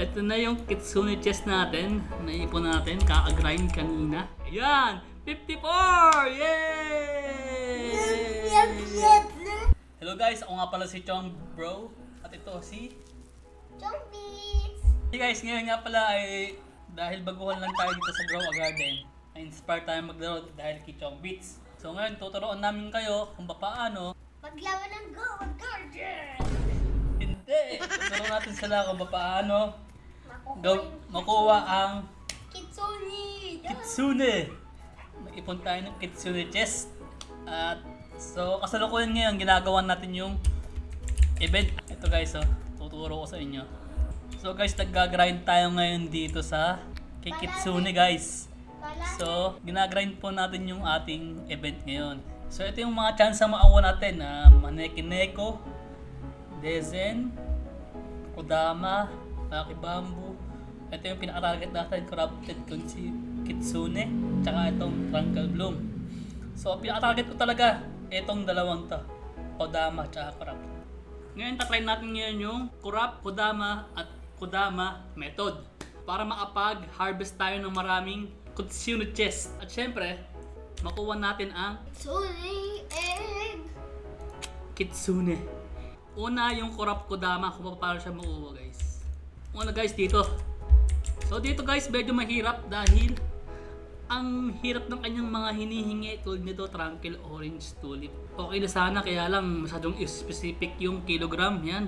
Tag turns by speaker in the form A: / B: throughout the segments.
A: Ito na yung Kitsune chest natin. Naipon natin. Kaka-grind kanina. Ayan! 54! Yay! Hello guys, ako nga pala si Chong Bro. At ito si
B: Chong Beats!
A: Hey guys, ngayon nga pala ay dahil baguhan lang tayo dito sa Grow a Garden, na-inspire tayo maglaro dahil kay Chong Beats. So ngayon, tuturuan namin kayo kung paano.
B: Maglawan ng Grow a Garden!
A: Hindi! Tuturuan natin sila kung paano makuha ang
B: Kitsune!
A: Kitsune. Mag-ipon tayo ng Kitsune chest. At so kasalukuyan ngayon, ginagawa natin yung event. Ito guys, tuturo ko sa inyo. So guys, nag-grind tayo ngayon dito sa kay Kitsune guys. So, ginagrind po natin yung ating event ngayon. So, ito yung mga chance na makakuha natin. Maneki Neko, Dezen, Kodama, Lucky Bamboo. Ito yung pinaka-target natin, Corrupted Kitsune, tsaka itong Tranquil Bloom. So, pinaka-target ko talaga, itong dalawang to. Kodama, tsaka Corrupt. Ngayon, tatry natin ngayon yung Corrupt, Kodama, at Kodama method. Para makapag-harvest tayo ng maraming Kitsune chest. At syempre, makuha natin ang
B: Kitsune egg!
A: Kitsune. Una yung Corrupt Kodama kung paano siya makuha guys. Una guys dito. So dito guys medyo mahirap dahil ang hirap ng kanyang mga hinihingi tulad nito Tranquil Orange Tulip. Okay na sana kaya lang masyadong specific yung kilogram yan.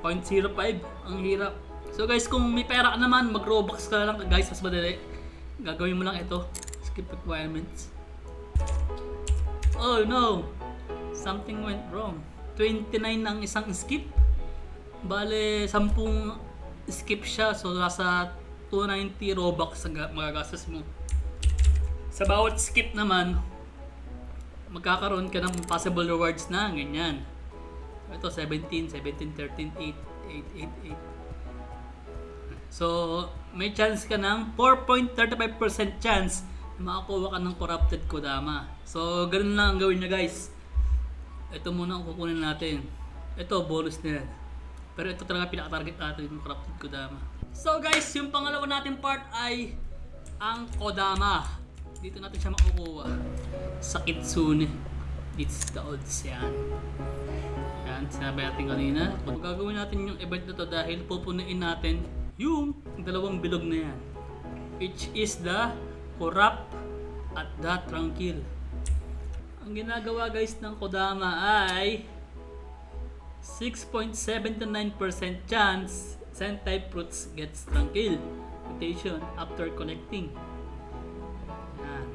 A: 0.05 ang hirap. So guys kung may pera ka naman mag-robux ka lang guys mas madali. Gagawin mo lang ito. Skip requirements. Oh no! Something went wrong. 29 ang isang skip. Bale, 10 skip siya. So, nasa 290 Robux ang magagastos mo. Sa bawat skip naman, magkakaroon ka ng possible rewards na ganyan. Ito, 17, 13, 8, 8, 8. So, may chance ka ng 4.35% chance na makakuha ka ng Corrupted Kodama. So, ganun lang ang gawin niya guys. Ito muna ang kukunin natin. Ito, bonus na yan. Pero ito talaga pinaka-target natin yung Corrupted Kodama. So guys, yung pangalawa natin part ay ang Kodama. Dito natin siya makukuha. Sa Kitsune. It's the odds yan. Yan, sinabi natin kanina. Kung gagawin natin yung event na to dahil pupunuin natin yung dalawang bilog na yan. Which is the Corrupt at the Tranquil. Ang ginagawa guys ng Kodama ay 6.79% chance Sentai fruits gets Tranquil mutation after collecting. Yan.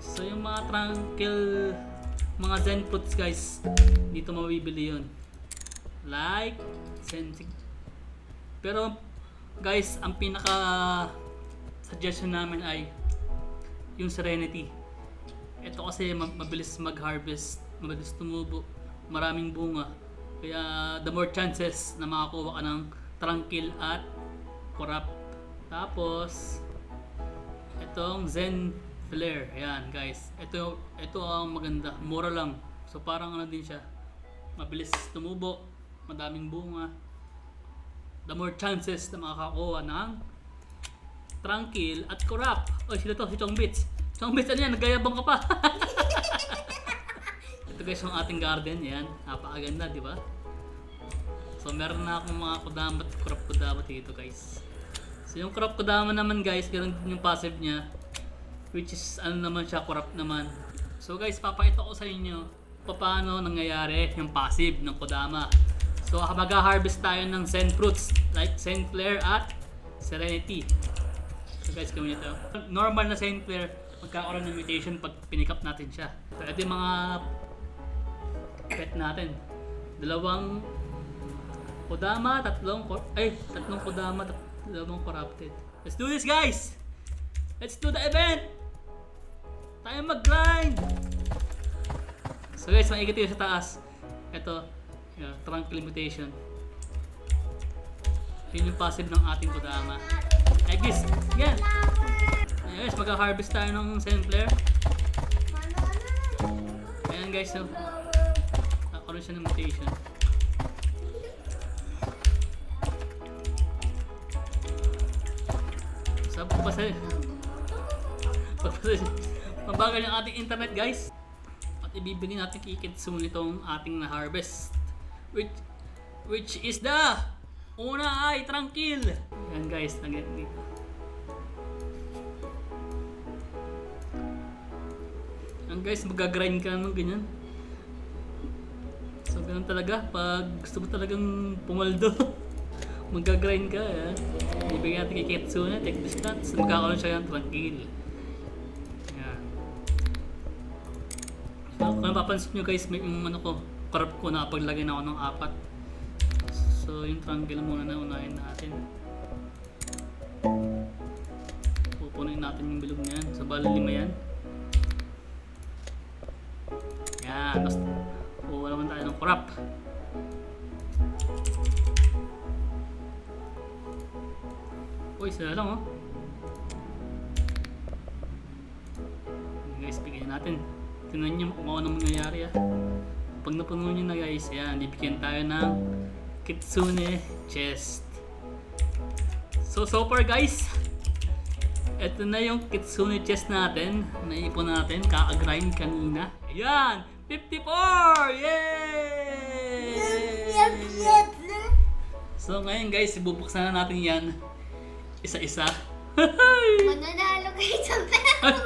A: So yung mga Tranquil, mga Zen fruits guys, dito mabibili yun. Like, Sensing. Pero guys, ang pinaka suggestion namin ay yung Serenity. Ito kasi mabilis mag-harvest, mabilis tumubo, maraming bunga. Kaya the more chances na makakuha ka ng Tranquil at Corrupt. Tapos itong Zen Flare, ayan guys. Ito ang maganda, mura lang. So parang ano din siya, mabilis tumubo, madaming bunga. The more chances na makakakuha ng Tranquil at Corrupt. Oh, sila to, si Chong Beats. Chong Beats, ano yan? Nagayabang ka pa. Ito guys yung ating garden. Yan. Napakaganda, di ba? So, meron na akong mga Kodama at Corrupt Kodama dito guys. So, yung Corrupt Kodama naman guys, ganun din yung passive niya. Which is, ano naman siya, Corrupt naman. So guys, papakita ko sa inyo paano nangyayari yung passive ng Kodama. So, mag-harvest tayo ng Zen fruits like Zen Flare at Serenity. So guys, gawin ito. Normal na Zen Flare, magkakaroon ng mutation pag pinikap natin siya. So, ito yung mga pet natin. Dalawang Kodama, tatlong Kodama, dalawang Corrupted. Let's do this guys! Let's do the event! Tayo mag-grind! So guys, maikot yun sa taas. Ito, Tranquil mutation. Yun yung passive ng ating Kodama. Like this, yan! Ayan guys, mag-harvest tayo ng Zen Flare. Ayan guys, so nakaroon siya ng mutation. Mabagal yung ating internet, guys. At ibibigay natin kay Kitsune itong ating na-harvest. Which is the una ay tranquil. Yan guys, dito. Yan guys, mag-grind ka naman ganyan. So ganun talaga, pag gusto mo talagang pumaldo, mag-grind ka. Yan. Ibigay natin kay Kitsune, take this nuts, magkakaroon siya ng tranquil. Yan. So kung napapansin nyo guys, may yung karap ko na paglagay na ako ng 4. So yung tranquil muna na unahin natin. Pupunin natin yung bilog niyan. So bali 5 yan. Yan. Tapos kuha naman tayo ng crop. Uy, sila lang oh. Guys, bigyan natin. Tingnan nyo kung ano mangyayari ah. Pag napuno nyo na guys, yan, bibigyan tayo ng Kitsune chest. So far guys, ito na yung Kitsune chest natin. Naipon natin, kaka-grind kanina. Ayan! 54! Yay! So ngayon guys, ibubuksan na natin yan. Isa-isa.
B: Mananalo kayo sa pera.